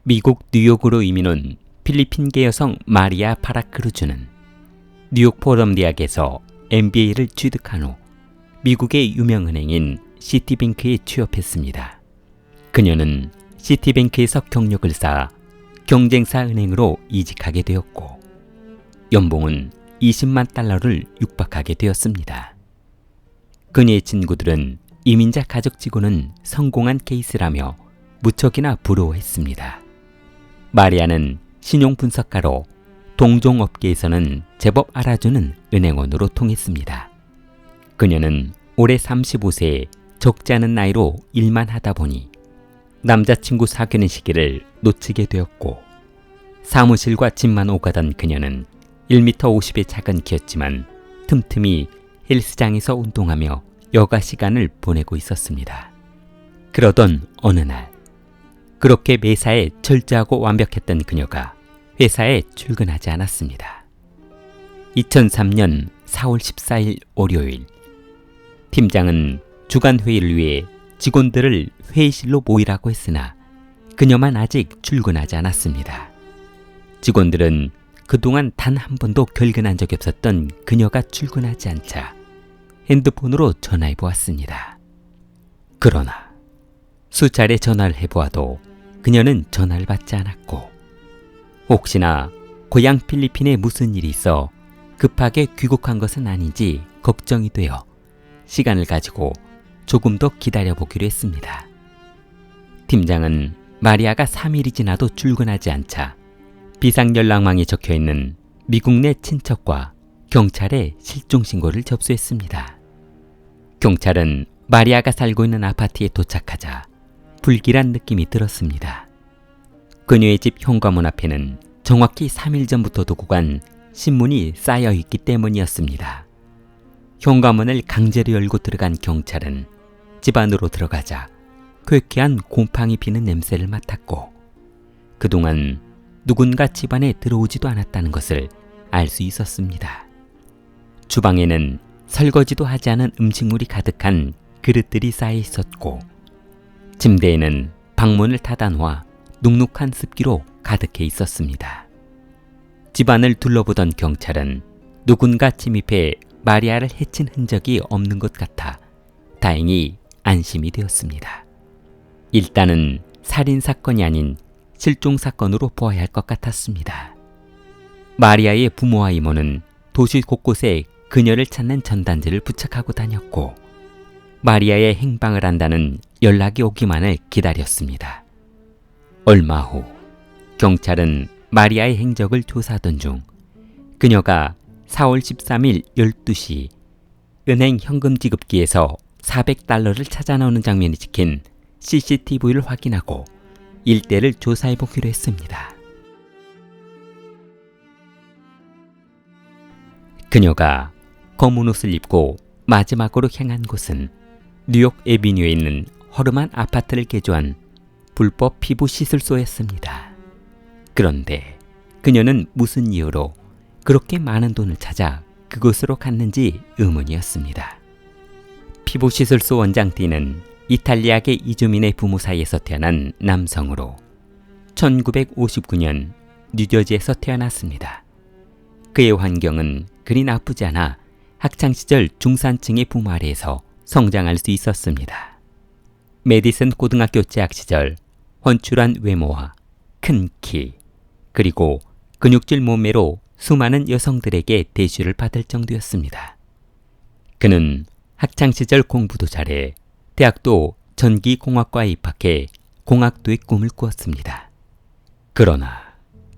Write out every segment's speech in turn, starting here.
미국 뉴욕으로 이민 온 필리핀계 여성 마리아 파라크루즈는 뉴욕 포럼 대학에서 MBA를 취득한 후 미국의 유명은행인 시티뱅크에 취업했습니다. 그녀는 시티뱅크에서 경력을 쌓아 경쟁사 은행으로 이직하게 되었고 연봉은 20만 달러를 육박하게 되었습니다. 그녀의 친구들은 이민자 가족치고는 성공한 케이스라며 무척이나 부러워했습니다. 마리아는 신용분석가로 동종업계에서는 제법 알아주는 은행원으로 통했습니다. 그녀는 올해 35세에 적지 않은 나이로 일만 하다 보니 남자친구 사귀는 시기를 놓치게 되었고 사무실과 집만 오가던 그녀는 1m 50의 작은 키였지만 틈틈이 헬스장에서 운동하며 여가 시간을 보내고 있었습니다. 그러던 어느 날 그렇게 매사에 철저하고 완벽했던 그녀가 회사에 출근하지 않았습니다. 2003년 4월 14일 월요일 팀장은 주간 회의를 위해 직원들을 회의실로 모이라고 했으나 그녀만 아직 출근하지 않았습니다. 직원들은 그동안 단 한 번도 결근한 적이 없었던 그녀가 출근하지 않자 핸드폰으로 전화해 보았습니다. 그러나 수차례 전화를 해보아도 그녀는 전화를 받지 않았고 혹시나 고향 필리핀에 무슨 일이 있어 급하게 귀국한 것은 아닌지 걱정이 되어 시간을 가지고 조금 더 기다려보기로 했습니다. 팀장은 마리아가 3일이 지나도 출근하지 않자 비상연락망에 적혀있는 미국 내 친척과 경찰에 실종신고를 접수했습니다. 경찰은 마리아가 살고 있는 아파트에 도착하자 불길한 느낌이 들었습니다. 그녀의 집 현관문 앞에는 정확히 3일 전부터 두고 간 신문이 쌓여있기 때문이었습니다. 현관문을 강제로 열고 들어간 경찰은 집 안으로 들어가자 쾌쾌한 곰팡이 피는 냄새를 맡았고 그동안 누군가 집안에 들어오지도 않았다는 것을 알 수 있었습니다. 주방에는 설거지도 하지 않은 음식물이 가득한 그릇들이 쌓여 있었고 침대에는 방문을 닫아 놓아 눅눅한 습기로 가득해 있었습니다. 집안을 둘러보던 경찰은 누군가 침입해 마리아를 해친 흔적이 없는 것 같아 다행히 안심이 되었습니다. 일단은 살인사건이 아닌 실종사건으로 보아야 할 것 같았습니다. 마리아의 부모와 이모는 도시 곳곳에 그녀를 찾는 전단지를 부착하고 다녔고 마리아의 행방을 안다는 연락이 오기만을 기다렸습니다. 얼마 후 경찰은 마리아의 행적을 조사하던 중 그녀가 4월 13일 12시 은행 현금 지급기에서 400달러를 찾아 나오는 장면이 찍힌 CCTV를 확인하고 일대를 조사해보기로 했습니다. 그녀가 검은 옷을 입고 마지막으로 향한 곳은 뉴욕 애비뉴에 있는 허름한 아파트를 개조한 불법 피부 시술소였습니다. 그런데 그녀는 무슨 이유로 그렇게 많은 돈을 찾아 그곳으로 갔는지 의문이었습니다. 피부 시술소 원장 D는 이탈리아계 이주민의 부모 사이에서 태어난 남성으로 1959년 뉴저지에서 태어났습니다. 그의 환경은 그리 나쁘지 않아 학창시절 중산층의 부모 아래에서 성장할 수 있었습니다. 메디슨 고등학교 재학 시절 훤칠한 외모와 큰 키, 그리고 근육질 몸매로 수많은 여성들에게 대쉬를 받을 정도였습니다. 그는 학창시절 공부도 잘해 대학도 전기공학과에 입학해 공학도의 꿈을 꾸었습니다. 그러나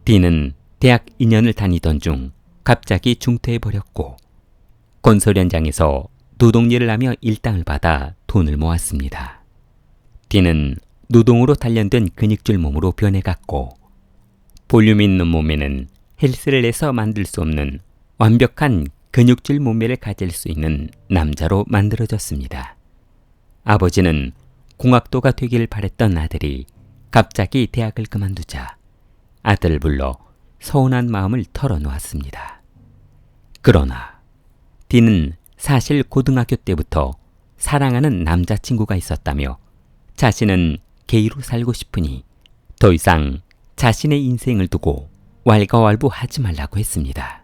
D는 대학 2년을 다니던 중 갑자기 중퇴해버렸고 건설 현장에서 노동일을 하며 일당을 받아 돈을 모았습니다. D는 노동으로 단련된 근육질 몸으로 변해갔고 볼륨 있는 몸매는 헬스를 해서 만들 수 없는 완벽한 근육질 몸매를 가질 수 있는 남자로 만들어졌습니다. 아버지는 공학도가 되길 바랬던 아들이 갑자기 대학을 그만두자 아들을 불러 서운한 마음을 털어놓았습니다. 그러나 D는 사실 고등학교 때부터 사랑하는 남자친구가 있었다며 자신은 게이로 살고 싶으니 더 이상 자신의 인생을 두고 왈가왈부하지 말라고 했습니다.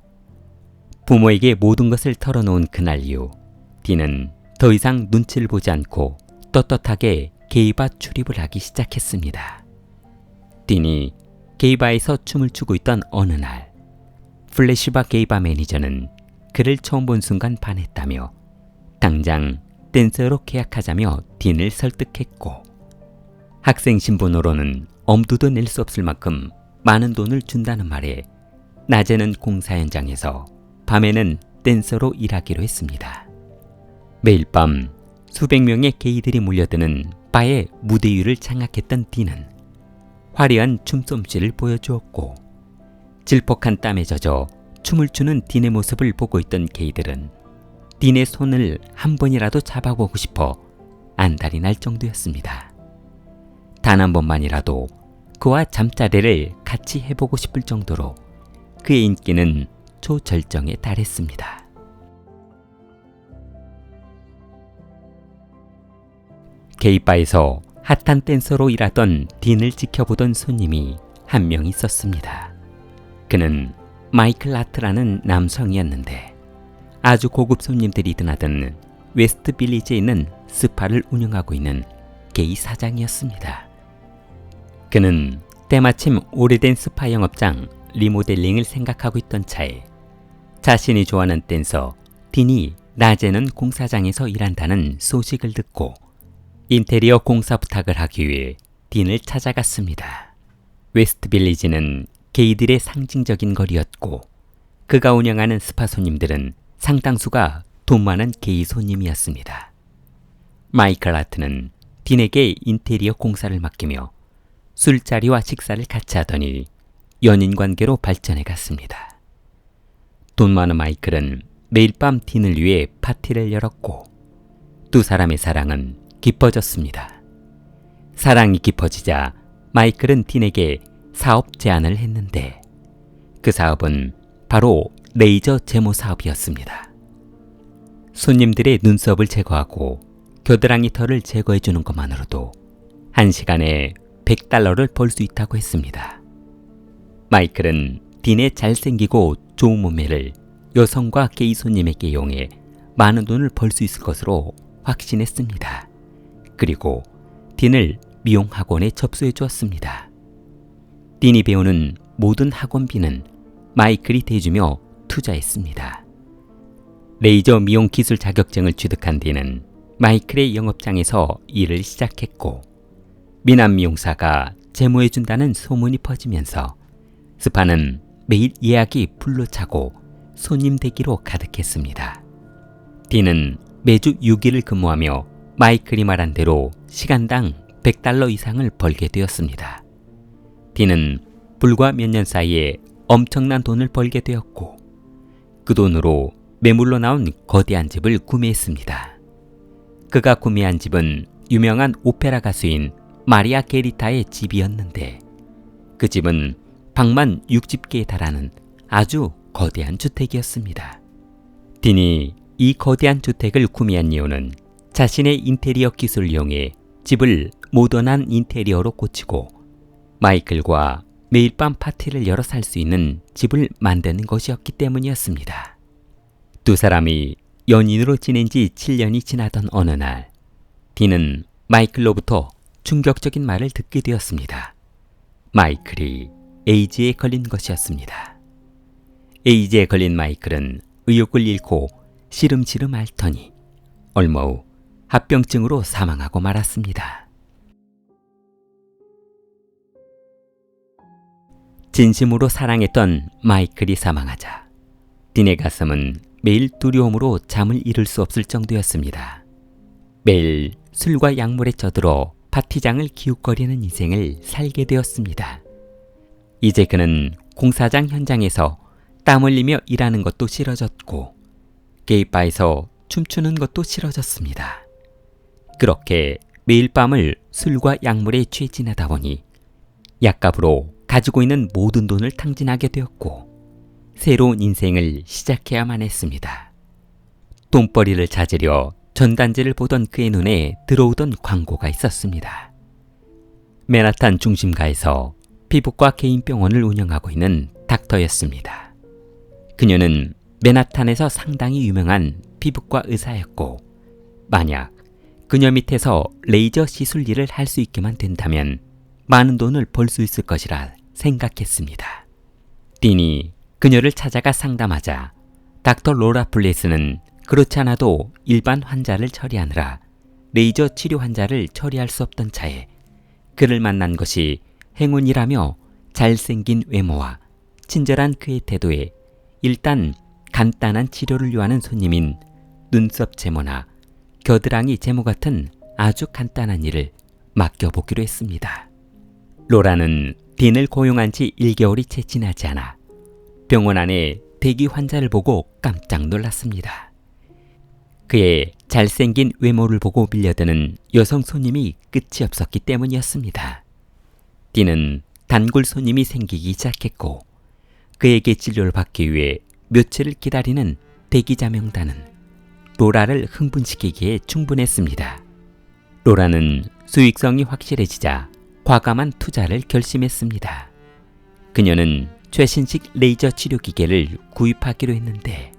부모에게 모든 것을 털어놓은 그날 이후 딘은 더 이상 눈치를 보지 않고 떳떳하게 게이바 출입을 하기 시작했습니다. 딘이 게이바에서 춤을 추고 있던 어느 날 플래시바 게이바 매니저는 그를 처음 본 순간 반했다며 당장 댄서로 계약하자며 딘을 설득했고 학생 신분으로는 엄두도 낼 수 없을 만큼 많은 돈을 준다는 말에 낮에는 공사 현장에서 밤에는 댄서로 일하기로 했습니다. 매일 밤 수백 명의 게이들이 몰려드는 바의 무대 위를 장악했던 딘은 화려한 춤솜씨를 보여주었고 질퍽한 땀에 젖어 춤을 추는 딘의 모습을 보고 있던 게이들은 딘의 손을 한 번이라도 잡아보고 싶어 안달이 날 정도였습니다. 단 한 번만이라도 그와 잠자리를 같이 해보고 싶을 정도로 그의 인기는 초절정에 달했습니다. 게이바에서 핫한 댄서로 일하던 딘을 지켜보던 손님이 한 명 있었습니다. 그는 마이클 라트라는 남성이었는데 아주 고급 손님들이 드나드는 웨스트 빌리지에 있는 스파를 운영하고 있는 게이 사장이었습니다. 그는 때마침 오래된 스파 영업장 리모델링을 생각하고 있던 차에 자신이 좋아하는 댄서 딘이 낮에는 공사장에서 일한다는 소식을 듣고 인테리어 공사 부탁을 하기 위해 딘을 찾아갔습니다. 웨스트 빌리지는 게이들의 상징적인 거리였고 그가 운영하는 스파 손님들은 상당수가 돈 많은 게이 손님이었습니다. 마이클 라트는 딘에게 인테리어 공사를 맡기며 술자리와 식사를 같이 하더니 연인관계로 발전해 갔습니다. 돈 많은 마이클은 매일 밤 딘을 위해 파티를 열었고 두 사람의 사랑은 깊어졌습니다. 사랑이 깊어지자 마이클은 딘에게 사업 제안을 했는데 그 사업은 바로 레이저 제모 사업이었습니다. 손님들의 눈썹을 제거하고 겨드랑이 털을 제거해주는 것만으로도 1시간에 $100를 벌 수 있다고 했습니다. 마이클은 딘의 잘생기고 좋은 몸매를 여성과 게이 손님에게 이용해 많은 돈을 벌 수 있을 것으로 확신했습니다. 그리고 딘을 미용 학원에 접수해 주었습니다. 딘이 배우는 모든 학원비는 마이클이 대주며 투자했습니다. 레이저 미용 기술 자격증을 취득한 딘은 마이클의 영업장에서 일을 시작했고 미남 미용사가 제모해준다는 소문이 퍼지면서 스파는 매일 예약이 불로 차고 손님 대기로 가득했습니다. 딘은 매주 6일을 근무하며 마이클이 말한 대로 시간당 $100 이상을 벌게 되었습니다. 딘은 불과 몇 년 사이에 엄청난 돈을 벌게 되었고 그 돈으로 매물로 나온 거대한 집을 구매했습니다. 그가 구매한 집은 유명한 오페라 가수인 마리아 게리타의 집이었는데 그 집은 방만 60개에 달하는 아주 거대한 주택이었습니다. 딘이 이 거대한 주택을 구매한 이유는 자신의 인테리어 기술을 이용해 집을 모던한 인테리어로 고치고 마이클과 매일 밤 파티를 열어 살 수 있는 집을 만드는 것이었기 때문이었습니다. 두 사람이 연인으로 지낸 지 7년이 지나던 어느 날 딘은 마이클로부터 충격적인 말을 듣게 되었습니다. 마이클이 에이즈에 걸린 것이었습니다. 에이즈에 걸린 마이클은 의욕을 잃고 시름시름 앓더니 얼마 후 합병증으로 사망하고 말았습니다. 진심으로 사랑했던 마이클이 사망하자 딘의 가슴은 매일 두려움으로 잠을 이룰 수 없을 정도였습니다. 매일 술과 약물에 쩌들어 파티장을 기웃거리는 인생을 살게 되었습니다. 이제 그는 공사장 현장에서 땀 흘리며 일하는 것도 싫어졌고 게이바에서 춤추는 것도 싫어졌습니다. 그렇게 매일 밤을 술과 약물에 취해 지내다 보니 약값으로 가지고 있는 모든 돈을 탕진하게 되었고 새로운 인생을 시작해야만 했습니다. 돈벌이를 찾으려 전단지를 보던 그의 눈에 들어오던 광고가 있었습니다. 맨하탄 중심가에서 피부과 개인 병원을 운영하고 있는 닥터였습니다. 그녀는 맨하탄에서 상당히 유명한 피부과 의사였고, 만약 그녀 밑에서 레이저 시술 일을 할 수 있게만 된다면 많은 돈을 벌 수 있을 것이라 생각했습니다. 딘이 그녀를 찾아가 상담하자 닥터 로라 플레이스는 그렇지 않아도 일반 환자를 처리하느라 레이저 치료 환자를 처리할 수 없던 차에 그를 만난 것이 행운이라며 잘생긴 외모와 친절한 그의 태도에 일단 간단한 치료를 요하는 손님인 눈썹 제모나 겨드랑이 제모 같은 아주 간단한 일을 맡겨보기로 했습니다. 로라는 딘을 고용한 지 1개월이 채 지나지 않아 병원 안에 대기 환자를 보고 깜짝 놀랐습니다. 그의 잘생긴 외모를 보고 밀려드는 여성 손님이 끝이 없었기 때문이었습니다. 딘은 단골 손님이 생기기 시작했고, 그에게 진료를 받기 위해 며칠을 기다리는 대기자 명단은 로라를 흥분시키기에 충분했습니다. 로라는 수익성이 확실해지자 과감한 투자를 결심했습니다. 그녀는 최신식 레이저 치료 기계를 구입하기로 했는데,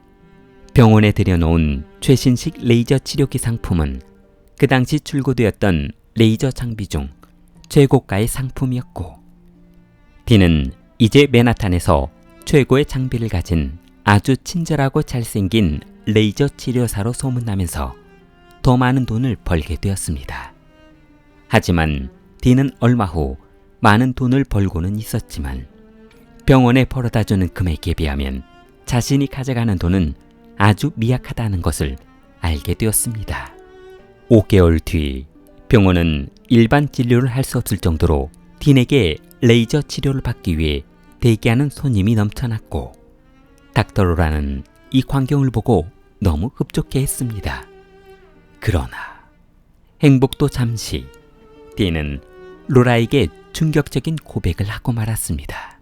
병원에 들여놓은 최신식 레이저 치료기 상품은 그 당시 출고되었던 레이저 장비 중 최고가의 상품이었고, 딘은 이제 맨하탄에서 최고의 장비를 가진 아주 친절하고 잘생긴 레이저 치료사로 소문나면서 더 많은 돈을 벌게 되었습니다. 하지만 딘은 얼마 후 많은 돈을 벌고는 있었지만 병원에 벌어다주는 금액에 비하면 자신이 가져가는 돈은 아주 미약하다는 것을 알게 되었습니다. 5개월 뒤 병원은 일반 진료를 할 수 없을 정도로 딘에게 레이저 치료를 받기 위해 대기하는 손님이 넘쳐났고, 닥터 로라는 이 광경을 보고 너무 흡족해했습니다. 그러나 행복도 잠시, 딘은 로라에게 충격적인 고백을 하고 말았습니다.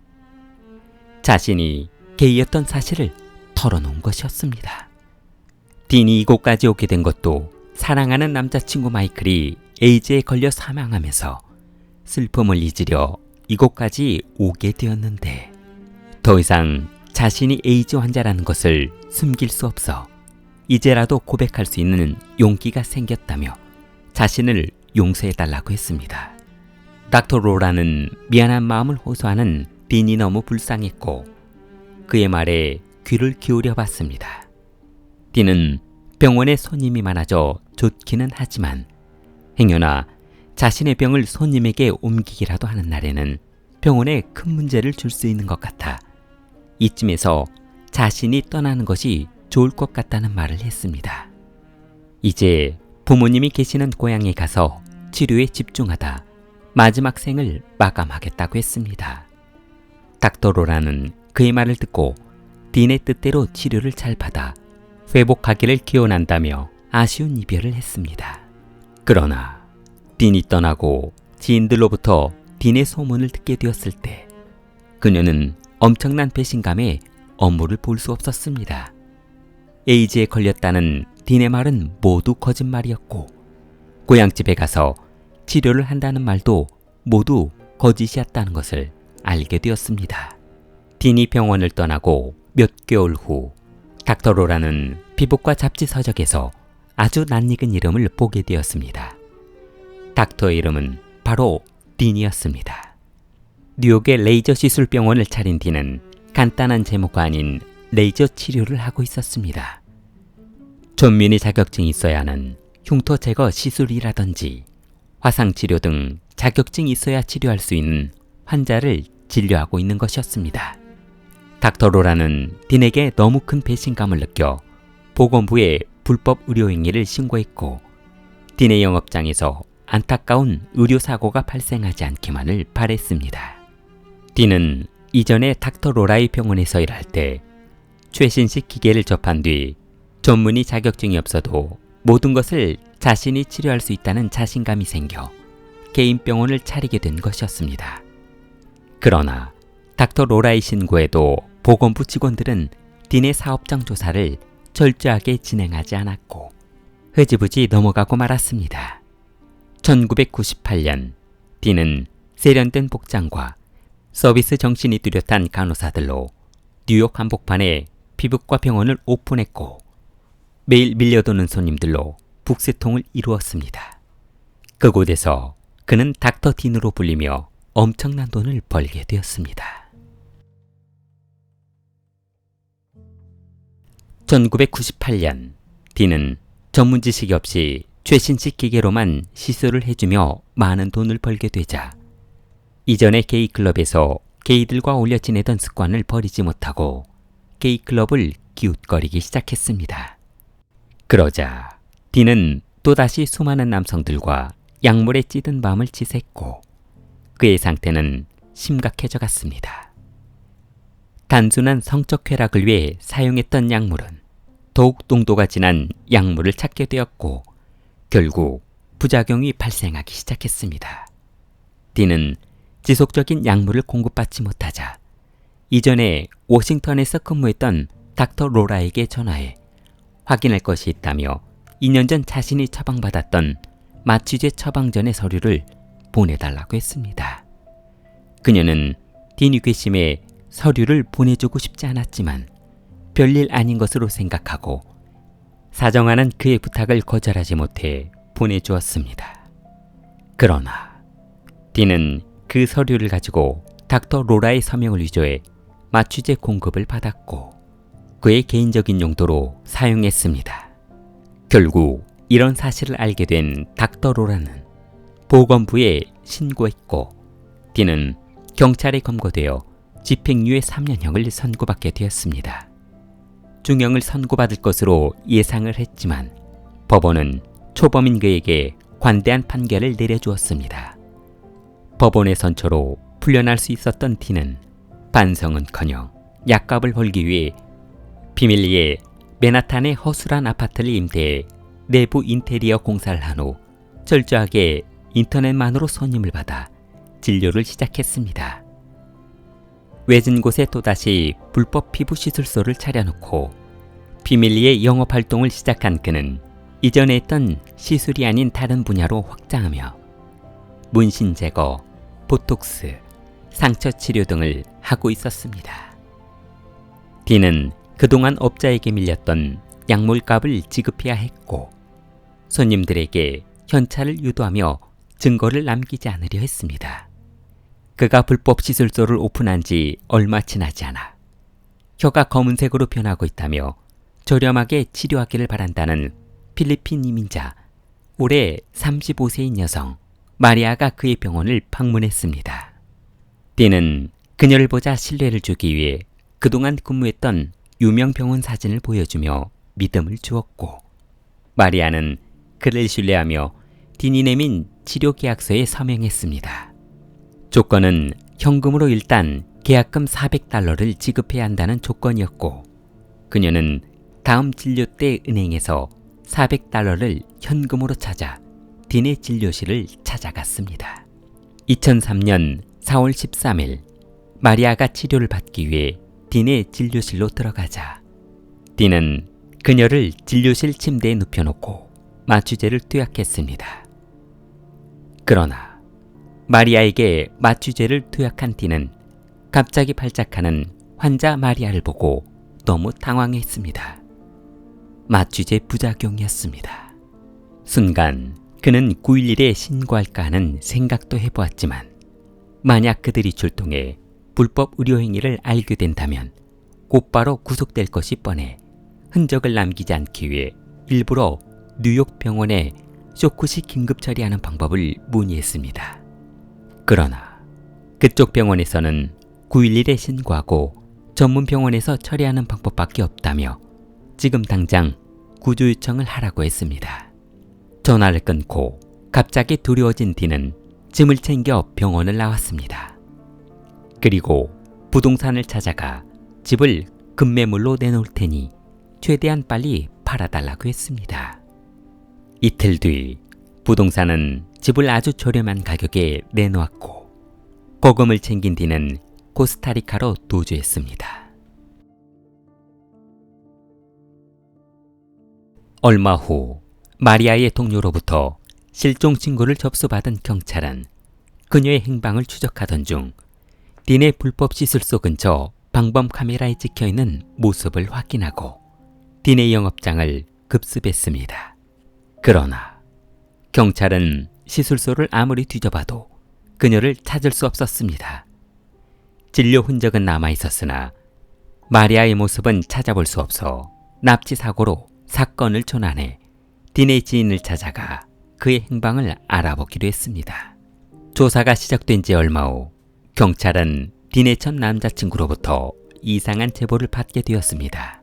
자신이 게이였던 사실을 털어놓은 것이었습니다. 딘이 이곳까지 오게 된 것도 사랑하는 남자친구 마이클이 에이즈에 걸려 사망하면서 슬픔을 잊으려 이곳까지 오게 되었는데, 더 이상 자신이 에이즈 환자라는 것을 숨길 수 없어 이제라도 고백할 수 있는 용기가 생겼다며 자신을 용서해달라고 했습니다. 닥터 로라는 미안한 마음을 호소하는 딘이 너무 불쌍했고 그의 말에 귀를 기울여 봤습니다. 딘은 병원에 손님이 많아져 좋기는 하지만 행여나 자신의 병을 손님에게 옮기기라도 하는 날에는 병원에 큰 문제를 줄 수 있는 것 같아 이쯤에서 자신이 떠나는 것이 좋을 것 같다는 말을 했습니다. 이제 부모님이 계시는 고향에 가서 치료에 집중하다 마지막 생을 마감하겠다고 했습니다. 닥터 로라는 그의 말을 듣고 딘의 뜻대로 치료를 잘 받아 회복하기를 기원한다며 아쉬운 이별을 했습니다. 그러나 딘이 떠나고 지인들로부터 딘의 소문을 듣게 되었을 때 그녀는 엄청난 배신감에 업무를 볼 수 없었습니다. 에이즈에 걸렸다는 딘의 말은 모두 거짓말이었고 고향집에 가서 치료를 한다는 말도 모두 거짓이었다는 것을 알게 되었습니다. 딘이 병원을 떠나고 몇 개월 후 닥터 로라는 피부과 잡지 서적에서 아주 낯익은 이름을 보게 되었습니다. 닥터의 이름은 바로 딘이었습니다. 뉴욕의 레이저 시술 병원을 차린 딘은 간단한 제모가 아닌 레이저 치료를 하고 있었습니다. 전문의 자격증이 있어야 하는 흉터 제거 시술이라든지 화상치료 등 자격증이 있어야 치료할 수 있는 환자를 진료하고 있는 것이었습니다. 닥터 로라는 딘에게 너무 큰 배신감을 느껴 보건부에 불법 의료 행위를 신고했고 딘의 영업장에서 안타까운 의료사고가 발생하지 않기만을 바랬습니다. 딘은 이전에 닥터 로라의 병원에서 일할 때 최신식 기계를 접한 뒤 전문의 자격증이 없어도 모든 것을 자신이 치료할 수 있다는 자신감이 생겨 개인 병원을 차리게 된 것이었습니다. 그러나 닥터 로라의 신고에도 보건부 직원들은 딘의 사업장 조사를 철저하게 진행하지 않았고 흐지부지 넘어가고 말았습니다. 1998년 딘은 세련된 복장과 서비스 정신이 뚜렷한 간호사들로 뉴욕 한복판에 피부과 병원을 오픈했고 매일 밀려도는 손님들로 북새통을 이루었습니다. 그곳에서 그는 닥터 딘으로 불리며 엄청난 돈을 벌게 되었습니다. 1998년 딘은 전문 지식이 없이 최신식 기계로만 시술을 해주며 많은 돈을 벌게 되자 이전의 게이클럽에서 게이들과 어울려 지내던 습관을 버리지 못하고 게이클럽을 기웃거리기 시작했습니다. 그러자 딘은 또다시 수많은 남성들과 약물에 찌든 밤을 지샜고 그의 상태는 심각해져 갔습니다. 단순한 성적 쾌락을 위해 사용했던 약물은 더욱 농도가 진한 약물을 찾게 되었고 결국 부작용이 발생하기 시작했습니다. 딘은 지속적인 약물을 공급받지 못하자 이전에 워싱턴에서 근무했던 닥터 로라에게 전화해 확인할 것이 있다며 2년 전 자신이 처방받았던 마취제 처방 전의 서류를 보내달라고 했습니다. 그녀는 딘이 괘씸해 서류를 보내주고 싶지 않았지만 별일 아닌 것으로 생각하고 사정하는 그의 부탁을 거절하지 못해 보내주었습니다. 그러나 딘은 그 서류를 가지고 닥터 로라의 서명을 위조해 마취제 공급을 받았고 그의 개인적인 용도로 사용했습니다. 결국 이런 사실을 알게 된 닥터 로라는 보건부에 신고했고 딘은 경찰에 검거되어 집행유예 3년형을 선고받게 되었습니다. 중형을 선고받을 것으로 예상을 했지만 법원은 초범인 그에게 관대한 판결을 내려주었습니다. 법원의 선처로 풀려날 수 있었던 딘은 반성은커녕 약값을 벌기 위해 비밀리에 맨하탄의 허술한 아파트를 임대해 내부 인테리어 공사를 한 후 철저하게 인터넷만으로 손님을 받아 진료를 시작했습니다. 외진 곳에 또다시 불법 피부 시술소를 차려놓고 비밀리에 영업활동을 시작한 그는 이전에 했던 시술이 아닌 다른 분야로 확장하며 문신 제거, 보톡스, 상처 치료 등을 하고 있었습니다. 딘은 그동안 업자에게 밀렸던 약물값을 지급해야 했고 손님들에게 현찰을 유도하며 증거를 남기지 않으려 했습니다. 그가 불법 시술소를 오픈한 지 얼마 지나지 않아 혀가 검은색으로 변하고 있다며 저렴하게 치료하기를 바란다는 필리핀 이민자 올해 35세인 여성 마리아가 그의 병원을 방문했습니다. 딘은 그녀를 보자 신뢰를 주기 위해 그동안 근무했던 유명 병원 사진을 보여주며 믿음을 주었고 마리아는 그를 신뢰하며 딘이 내민 치료계약서에 서명했습니다. 조건은 현금으로 일단 계약금 $400를 지급해야 한다는 조건이었고 그녀는 다음 진료 때 은행에서 $400를 현금으로 찾아 딘의 진료실을 찾아갔습니다. 2003년 4월 13일 마리아가 치료를 받기 위해 딘의 진료실로 들어가자 딘은 그녀를 진료실 침대에 눕혀놓고 마취제를 투약했습니다. 그러나 마리아에게 마취제를 투약한 딘은 갑자기 발작하는 환자 마리아를 보고 너무 당황했습니다. 마취제 부작용이었습니다. 순간 그는 911에 신고할까 하는 생각도 해보았지만 만약 그들이 출동해 불법 의료행위를 알게 된다면 곧바로 구속될 것이 뻔해 흔적을 남기지 않기 위해 일부러 뉴욕 병원에 쇼크식 긴급 처리하는 방법을 문의했습니다. 그러나 그쪽 병원에서는 911에 신고하고 전문 병원에서 처리하는 방법밖에 없다며 지금 당장 구조 요청을 하라고 했습니다. 전화를 끊고 갑자기 두려워진 딘은 짐을 챙겨 병원을 나왔습니다. 그리고 부동산을 찾아가 집을 급매물로 내놓을 테니 최대한 빨리 팔아달라고 했습니다. 이틀 뒤 부동산은 집을 아주 저렴한 가격에 내놓았고 거금을 챙긴 딘은 코스타리카로 도주했습니다. 얼마 후 마리아의 동료로부터 실종 신고를 접수받은 경찰은 그녀의 행방을 추적하던 중 딘의 불법 시술소 근처 방범 카메라에 찍혀있는 모습을 확인하고 딘의 영업장을 급습했습니다. 그러나 경찰은 시술소를 아무리 뒤져봐도 그녀를 찾을 수 없었습니다. 진료 흔적은 남아있었으나 마리아의 모습은 찾아볼 수 없어 납치 사고로 사건을 전환해 딘의 지인을 찾아가 그의 행방을 알아보기로 했습니다. 조사가 시작된 지 얼마 후 경찰은 딘의 전 남자친구로부터 이상한 제보를 받게 되었습니다.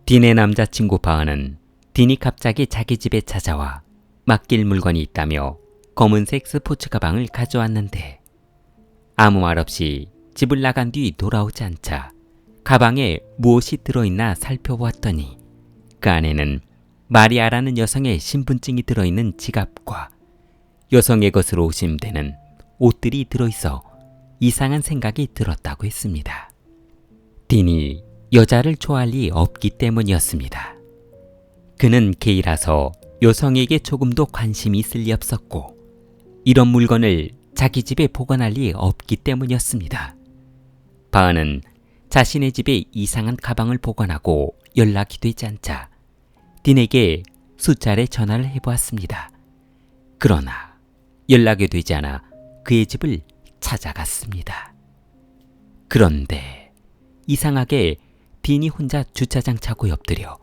딘의 남자친구 바은은 딘이 갑자기 자기 집에 찾아와 맡길 물건이 있다며 검은색 스포츠 가방을 가져왔는데 아무 말 없이 집을 나간 뒤 돌아오지 않자 가방에 무엇이 들어있나 살펴보았더니 그 안에는 마리아라는 여성의 신분증이 들어있는 지갑과 여성의 것으로 의심되는 옷들이 들어있어 이상한 생각이 들었다고 했습니다. 딘이 여자를 좋아할 리 없기 때문이었습니다. 그는 게이라서 여성에게 조금도 관심이 있을 리 없었고 이런 물건을 자기 집에 보관할 리 없기 때문이었습니다. 바은은 자신의 집에 이상한 가방을 보관하고 연락이 되지 않자 딘에게 수차례 전화를 해보았습니다. 그러나 연락이 되지 않아 그의 집을 찾아갔습니다. 그런데 이상하게 딘이 혼자 주차장 차고에 엎드려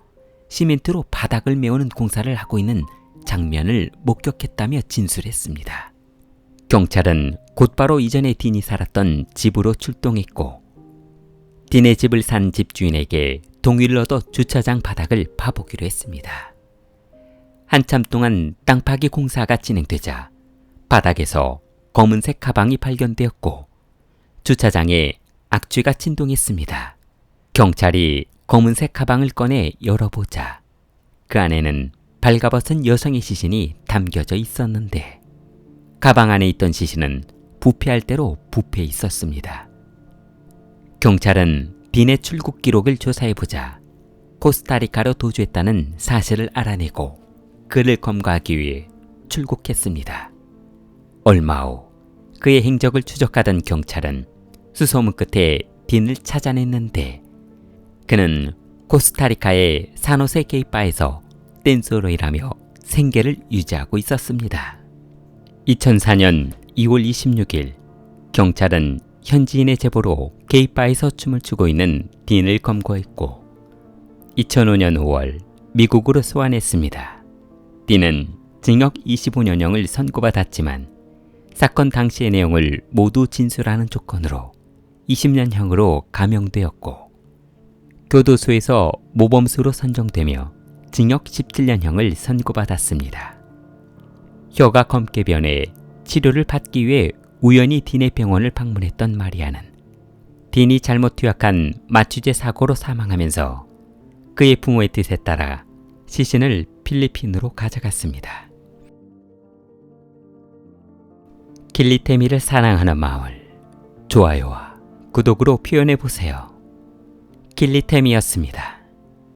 시멘트로 바닥을 메우는 공사를 하고 있는 장면을 목격했다며 진술했습니다. 경찰은 곧바로 이전에 딘이 살았던 집으로 출동했고 딘의 집을 산 집주인에게 동의를 얻어 주차장 바닥을 파보기로 했습니다. 한참 동안 땅 파기 공사가 진행되자 바닥에서 검은색 가방이 발견되었고 주차장에 악취가 진동했습니다. 경찰이 검은색 가방을 꺼내 열어보자 그 안에는 발가벗은 여성의 시신이 담겨져 있었는데 가방 안에 있던 시신은 부패할 대로 부패해 있었습니다. 경찰은 딘의 출국 기록을 조사해보자 코스타리카로 도주했다는 사실을 알아내고 그를 검거하기 위해 출국했습니다. 얼마 후 그의 행적을 추적하던 경찰은 수소문 끝에 딘을 찾아냈는데 그는 코스타리카의 산호세 게이바에서 댄서로 일하며 생계를 유지하고 있었습니다. 2004년 2월 26일 경찰은 현지인의 제보로 게이바에서 춤을 추고 있는 딘을 검거했고 2005년 5월 미국으로 소환했습니다. 딘은 징역 25년형을 선고받았지만 사건 당시의 내용을 모두 진술하는 조건으로 20년형으로 감형되었고 교도소에서 모범수로 선정되며 징역 17년형을 선고받았습니다. 혀가 검게 변해 치료를 받기 위해 우연히 딘의 병원을 방문했던 마리아는 딘이 잘못 투약한 마취제 사고로 사망하면서 그의 부모의 뜻에 따라 시신을 필리핀으로 가져갔습니다. 길리테미를 사랑하는 마을, 좋아요와 구독으로 표현해보세요. 길리테미였습니다.